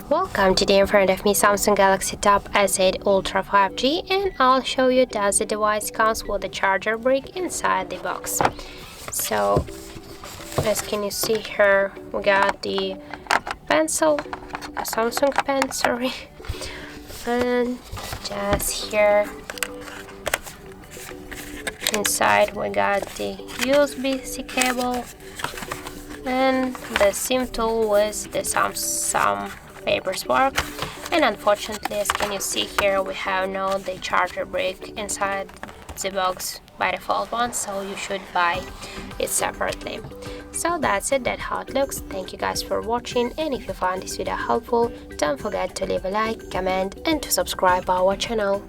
Welcome. Today in front of me Samsung Galaxy Tab S8 Ultra 5G, and I'll show you that the device comes with a charger brick inside the box. So as can you see here, we got the pencil, a Samsung pen, sorry, and just here inside we got the USB-C cable and the SIM tool with the some paper spark. And unfortunately, as can you see here, we have no the charger brick inside the box by default one, so you should buy it separately. So that's it, that's how it looks. Thank you guys for watching, and if you found this video helpful, don't forget to leave a like, comment and to subscribe our channel.